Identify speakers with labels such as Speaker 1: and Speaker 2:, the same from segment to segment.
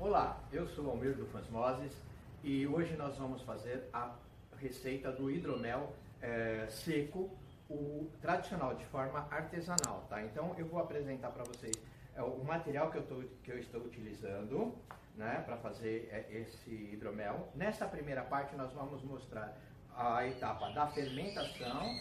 Speaker 1: Olá, eu sou o Almir do Fansmoses e hoje nós vamos fazer a receita do hidromel seco, o tradicional, de forma artesanal, tá? Então eu vou apresentar para vocês o material que eu estou utilizando, né, para fazer esse hidromel. Nessa primeira parte nós vamos mostrar a etapa da fermentação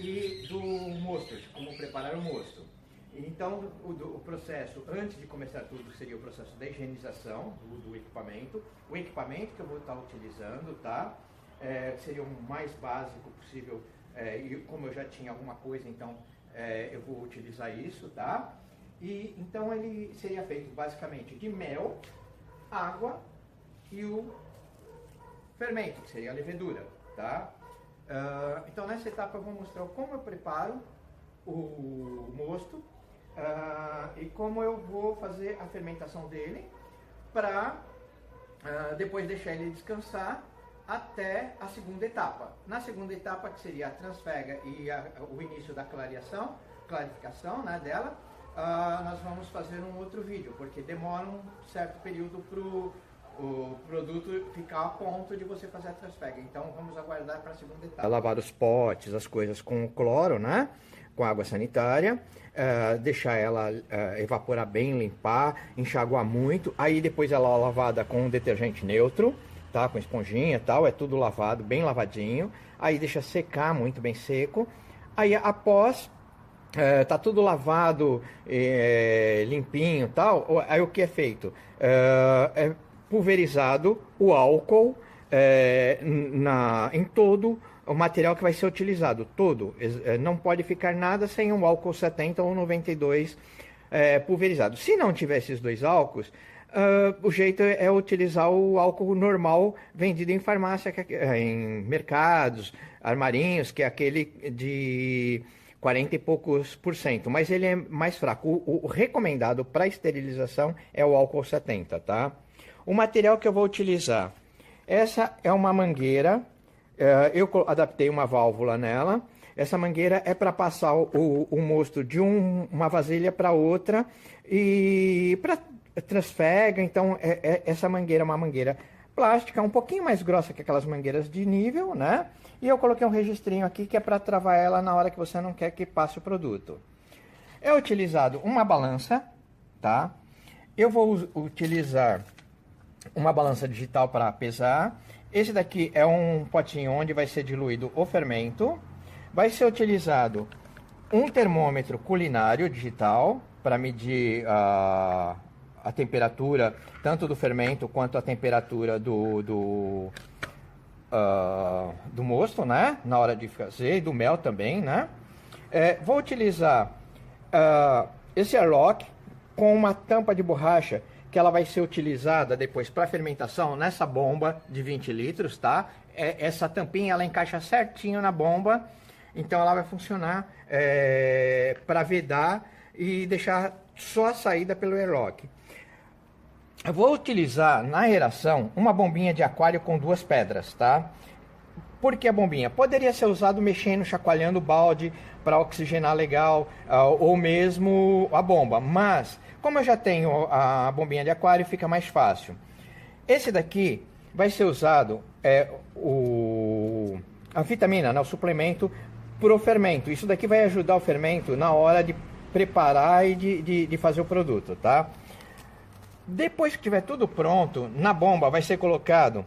Speaker 1: e do mosto, de como preparar o mosto. Então, o processo, antes de começar tudo, seria o processo da higienização do equipamento. O equipamento que eu vou estar utilizando, tá? Seria o mais básico possível, e como eu já tinha alguma coisa, então eu vou utilizar isso, tá? E então ele seria feito basicamente de mel, água e o fermento, que seria a levedura, tá? Então nessa etapa eu vou mostrar como eu preparo o mosto, e como eu vou fazer a fermentação dele para depois deixar ele descansar até a segunda etapa. Na segunda etapa, que seria a transfega e o início da clarificação, né, dela, nós vamos fazer um outro vídeo, porque demora um certo período para o produto ficar a ponto de você fazer a transfega. Então vamos aguardar para a segunda etapa. Lavar os potes, as coisas com cloro, né? Com água sanitária, deixar ela evaporar bem, limpar, enxaguar muito. Aí depois ela é lavada com detergente neutro, tá? Com esponjinha e tal, é tudo lavado, bem lavadinho. Aí deixa secar muito bem seco. Aí após tá tudo lavado, limpinho e tal, aí o que é feito? É pulverizado o álcool em todo o material que vai ser utilizado, todo. Não pode ficar nada sem um álcool 70 ou 92 pulverizado. Se não tiver esses dois álcools, o jeito é utilizar o álcool normal vendido em farmácia, em mercados, armarinhos, que é aquele de 40 e poucos %, mas ele é mais fraco. O recomendado para esterilização é o álcool 70, tá? O material que eu vou utilizar, essa é uma mangueira, eu adaptei uma válvula nela. Essa mangueira é para passar o mosto de uma vasilha para outra e para transfega. Então essa mangueira é uma mangueira plástica, um pouquinho mais grossa que aquelas mangueiras de nível, né? E eu coloquei um registrinho aqui que é para travar ela na hora que você não quer que passe o produto. É utilizado uma balança, tá? Eu vou utilizar uma balança digital para pesar. Esse daqui é um potinho onde vai ser diluído o fermento. Vai ser utilizado um termômetro culinário digital para medir a temperatura tanto do fermento quanto a temperatura do mosto, né? Na hora de fazer, e do mel também, né? Vou utilizar esse airlock com uma tampa de borracha que ela vai ser utilizada depois para fermentação nessa bomba de 20 litros, tá? Essa tampinha ela encaixa certinho na bomba, então ela vai funcionar para vedar e deixar só a saída pelo airlock. Eu vou utilizar na aeração uma bombinha de aquário com 2 pedras, tá? Por que a bombinha? Poderia ser usado mexendo, chacoalhando o balde para oxigenar legal, ou mesmo a bomba, mas como eu já tenho a bombinha de aquário, fica mais fácil. Esse daqui vai ser usado, a vitamina, né, o suplemento para o fermento. Isso daqui vai ajudar o fermento na hora de preparar e de fazer o produto, tá? Depois que tiver tudo pronto, na bomba vai ser colocado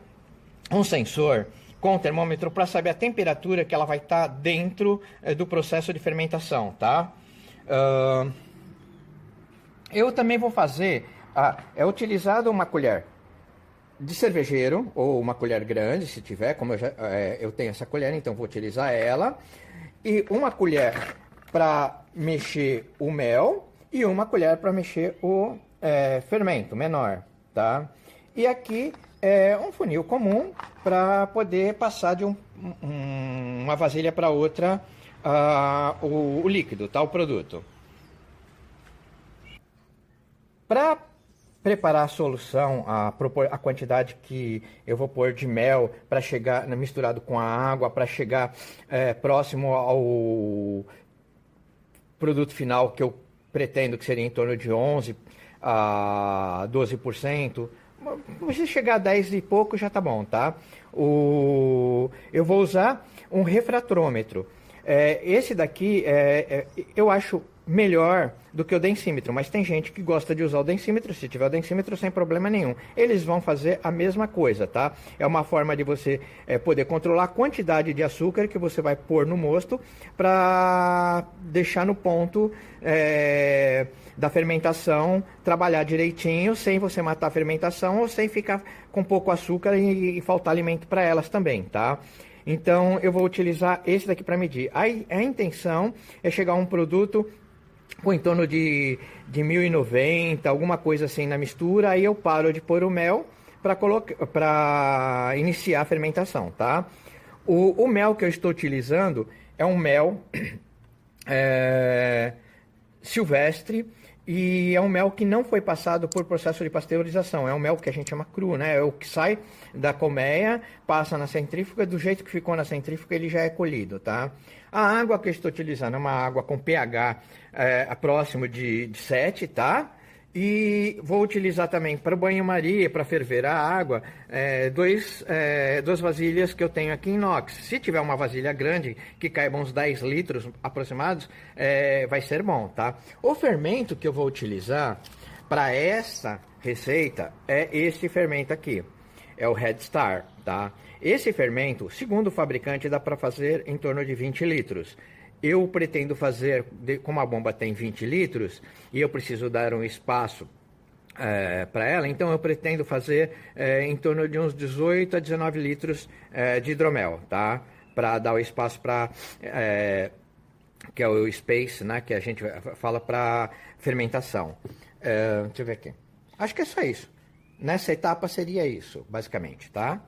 Speaker 1: um sensor com o termômetro para saber a temperatura que ela vai estar dentro do processo de fermentação, tá? Eu também vou fazer, utilizado uma colher de cervejeiro, ou uma colher grande, se tiver, como eu tenho essa colher, então vou utilizar ela. E uma colher para mexer o mel e uma colher para mexer o fermento menor, tá? E aqui é um funil comum para poder passar de uma vasilha para outra o líquido, tá? O produto. Para preparar a solução, a quantidade que eu vou pôr de mel para chegar misturado com a água, para chegar próximo ao produto final que eu pretendo, que seria em torno de 11 a 12%, Se chegar a 10 e pouco já tá bom, tá? Eu vou usar um refratrômetro. Esse daqui eu acho melhor do que o densímetro, mas tem gente que gosta de usar o densímetro. Se tiver o densímetro, sem problema nenhum. Eles vão fazer a mesma coisa, tá? É uma forma de você poder controlar a quantidade de açúcar que você vai pôr no mosto para deixar no ponto da fermentação trabalhar direitinho, sem você matar a fermentação ou sem ficar com pouco açúcar e faltar alimento para elas também, tá? Então eu vou utilizar esse daqui para medir. A intenção é chegar a um produto com em torno de 1090, alguma coisa assim na mistura. Aí eu paro de pôr o mel para iniciar a fermentação, tá? O mel que eu estou utilizando é um mel silvestre. E é um mel que não foi passado por processo de pasteurização. É um mel que a gente chama cru, né? É o que sai da colmeia, passa na centrífuga, do jeito que ficou na centrífuga ele já é colhido, tá? A água que eu estou utilizando é uma água com pH próximo de 7, tá? E vou utilizar também para o banho-maria, para ferver a água, duas vasilhas que eu tenho aqui em inox. Se tiver uma vasilha grande, que caiba uns 10 litros aproximados, vai ser bom, tá? O fermento que eu vou utilizar para essa receita é este fermento aqui. É o Red Star, tá? Esse fermento, segundo o fabricante, dá para fazer em torno de 20 litros. Eu pretendo fazer, como a bomba tem 20 litros, e eu preciso dar um espaço para ela, então eu pretendo fazer em torno de uns 18 a 19 litros de hidromel, tá? Para dar o espaço para, que é o space, né? Que a gente fala para fermentação. Deixa eu ver aqui. Acho que é só isso. Nessa etapa seria isso, basicamente, tá?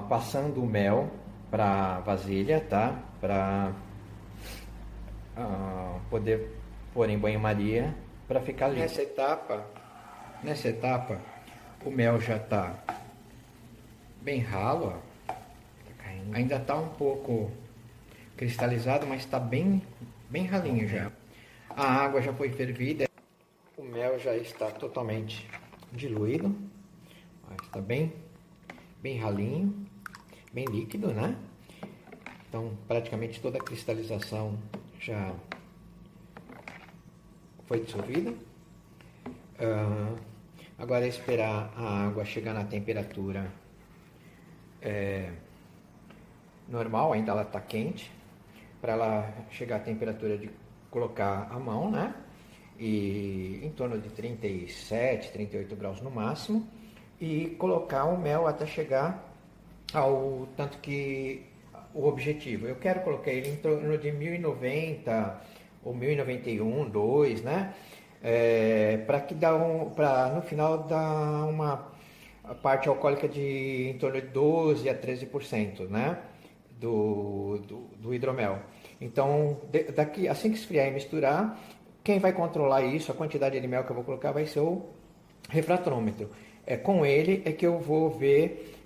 Speaker 1: Passando o mel para vasilha, tá? Para poder pôr em banho-maria para ficar limpo. Nessa etapa, o mel já tá bem ralo, ó. Ainda tá um pouco cristalizado, mas está bem ralinho já. A água já foi fervida, o mel já está totalmente diluído, está bem ralinho, bem líquido, né? Então, praticamente toda a cristalização já foi dissolvida. Agora é esperar a água chegar na temperatura normal, ainda ela está quente, para ela chegar à temperatura de colocar a mão, né? E em torno de 37, 38 graus no máximo. E colocar o mel até chegar ao tanto que o objetivo. Eu quero colocar ele em torno de 1090 ou 1091, 2, né? Para no final dar uma parte alcoólica de em torno de 12 a 13%, né? Do hidromel. Então, daqui, assim que esfriar e misturar, quem vai controlar isso, a quantidade de mel que eu vou colocar, vai ser o refratrômetro. Com ele é que eu vou ver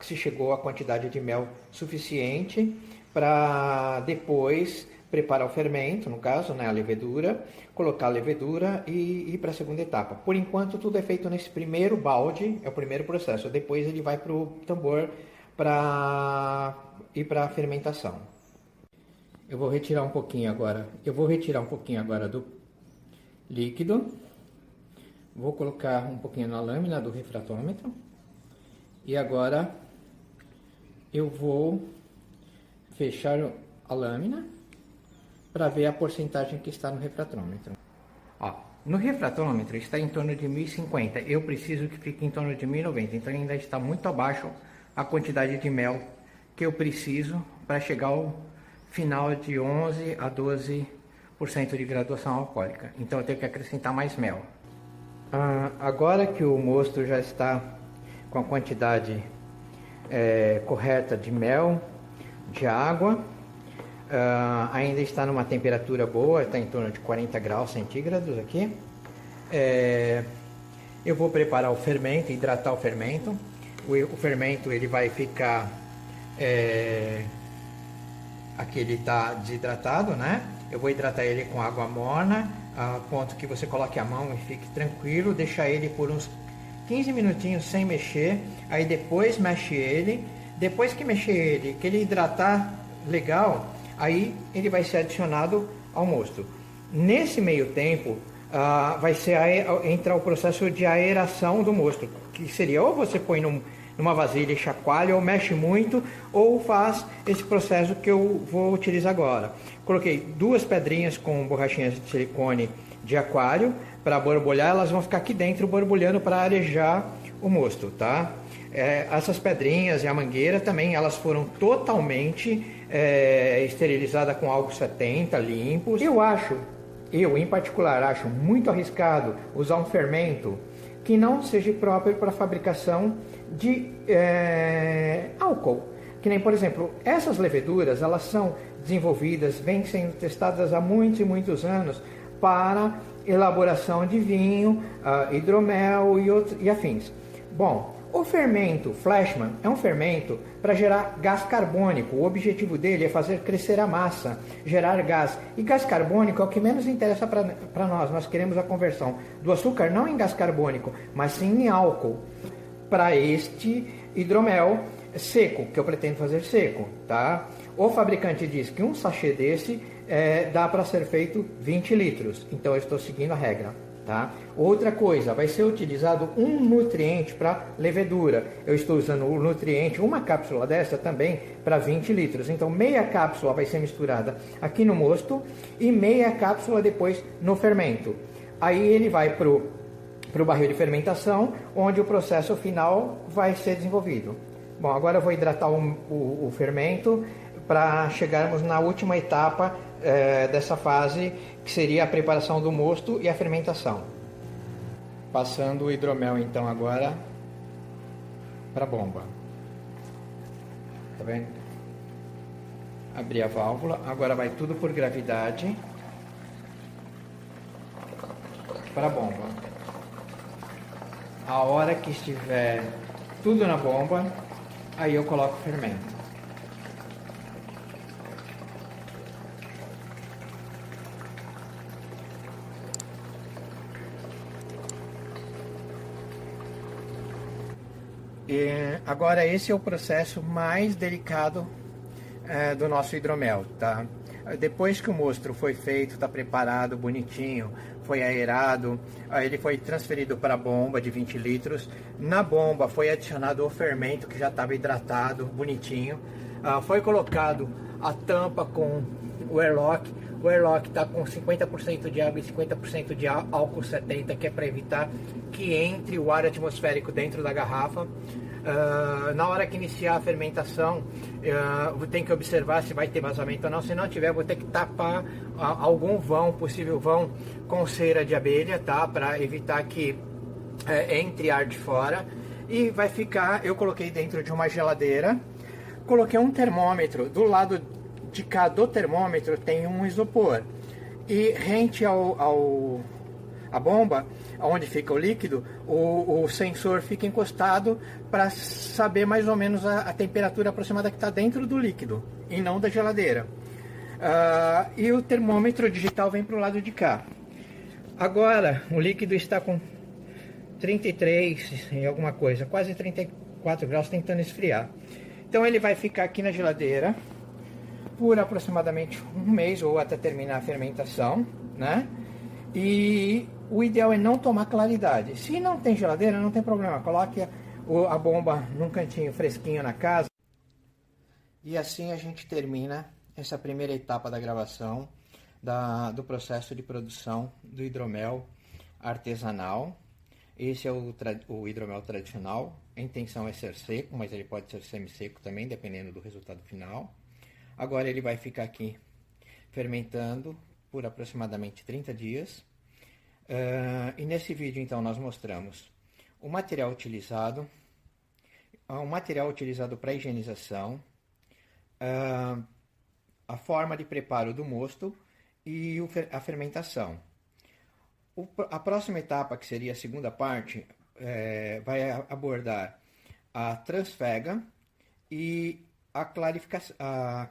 Speaker 1: se chegou a quantidade de mel suficiente para depois preparar o fermento, no caso, né, a levedura, colocar a levedura e ir para a segunda etapa. Por enquanto, tudo é feito nesse primeiro balde, é o primeiro processo. Depois ele vai para o tambor para ir para a fermentação. Eu vou retirar um pouquinho agora. Do líquido. Vou colocar um pouquinho na lâmina do refratômetro. E agora eu vou fechar a lâmina para ver a porcentagem que está no refratômetro. No refratômetro está em torno de 1050. Eu preciso que fique em torno de 1090. Então ainda está muito abaixo a quantidade de mel que eu preciso para chegar ao final de 11 a 12% de graduação alcoólica. Então eu tenho que acrescentar mais mel. Agora que o mosto já está com a quantidade correta de mel, de água, ainda está numa temperatura boa, está em torno de 40 graus centígrados aqui. Eu vou preparar o fermento, hidratar o fermento. O fermento ele vai ficar, aqui ele está desidratado, né? Eu vou hidratar ele com água morna, a ponto que você coloque a mão e fique tranquilo, deixar ele por uns 15 minutinhos sem mexer, aí depois mexe ele, depois que mexer ele, que ele hidratar legal, aí ele vai ser adicionado ao mosto. Nesse meio tempo, vai ser entrar o processo de aeração do mosto, que seria ou você põe numa vasilha e chacoalha, ou mexe muito, ou faz esse processo que eu vou utilizar agora. Coloquei 2 pedrinhas com borrachinhas de silicone de aquário para borbulhar, elas vão ficar aqui dentro borbulhando para arejar o mosto, tá? Essas pedrinhas e a mangueira também, elas foram totalmente esterilizadas com álcool 70, limpos. Eu em particular acho muito arriscado usar um fermento que não seja próprio para a fabricação de álcool. Que nem, por exemplo, essas leveduras, elas são desenvolvidas, vêm sendo testadas há muitos e muitos anos para elaboração de vinho, hidromel e afins. Bom, o fermento Fleischmann é um fermento para gerar gás carbônico. O objetivo dele é fazer crescer a massa, gerar gás. E gás carbônico é o que menos interessa para nós. Nós queremos a conversão do açúcar não em gás carbônico, mas sim em álcool, para este hidromel seco, que eu pretendo fazer seco, tá? O fabricante diz que um sachê desse dá para ser feito 20 litros. Então eu estou seguindo a regra. Tá? Outra coisa, vai ser utilizado um nutriente para levedura. Eu estou usando o nutriente, uma cápsula dessa também, para 20 litros. Então, meia cápsula vai ser misturada aqui no mosto e meia cápsula depois no fermento. Aí ele vai para o barril de fermentação, onde o processo final vai ser desenvolvido. Bom, agora eu vou hidratar o fermento para chegarmos na última etapa dessa fase, que seria a preparação do mosto e a fermentação. Passando o hidromel então agora para a bomba. Tá vendo? Abri a válvula, agora vai tudo por gravidade para a bomba. A hora que estiver tudo na bomba, aí eu coloco o fermento. Agora esse é o processo mais delicado do nosso hidromel, tá? Depois que o mosto foi feito, está preparado, bonitinho, foi aerado, ele foi transferido para a bomba de 20 litros. Na bomba foi adicionado o fermento que já estava hidratado, bonitinho. Foi colocado a tampa com o airlock. O airlock está com 50% de água e 50% de álcool 70, que é para evitar que entre o ar atmosférico dentro da garrafa. Na hora que iniciar a fermentação, tem que observar se vai ter vazamento ou não. Se não tiver, vou ter que tapar algum vão, possível vão, com cera de abelha, tá? Para evitar que entre ar de fora. E vai ficar, eu coloquei dentro de uma geladeira, coloquei um termômetro. Do lado de cá do termômetro tem um isopor. E rente a bomba, onde fica o líquido, o sensor fica encostado para saber mais ou menos a temperatura aproximada que está dentro do líquido e não da geladeira. E o termômetro digital vem para o lado de cá. Agora o líquido está com 33 e alguma coisa, quase 34 graus, tentando esfriar. Então ele vai ficar aqui na geladeira por aproximadamente um mês ou até terminar a fermentação, né? E o ideal é não tomar claridade. Se não tem geladeira, não tem problema. Coloque a bomba num cantinho fresquinho na casa. E assim a gente termina essa primeira etapa da gravação do processo de produção do hidromel artesanal. Esse é o hidromel tradicional. A intenção é ser seco, mas ele pode ser semi-seco também, dependendo do resultado final. Agora ele vai ficar aqui fermentando por aproximadamente 30 dias. E nesse vídeo então nós mostramos o material utilizado para higienização, a forma de preparo do mosto e a fermentação. A próxima etapa, que seria a segunda parte, vai abordar a transfega e a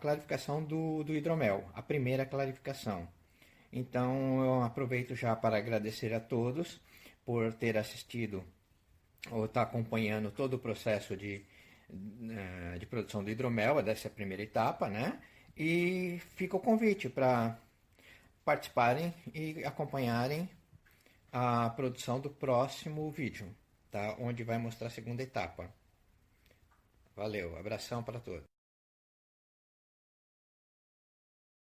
Speaker 1: clarificação do hidromel, a primeira clarificação. Então eu aproveito já para agradecer a todos por ter assistido ou estar acompanhando todo o processo de produção do hidromel, dessa primeira etapa, né? E fica o convite para participarem e acompanharem a produção do próximo vídeo, tá? Onde vai mostrar a segunda etapa. Valeu, abração para todos.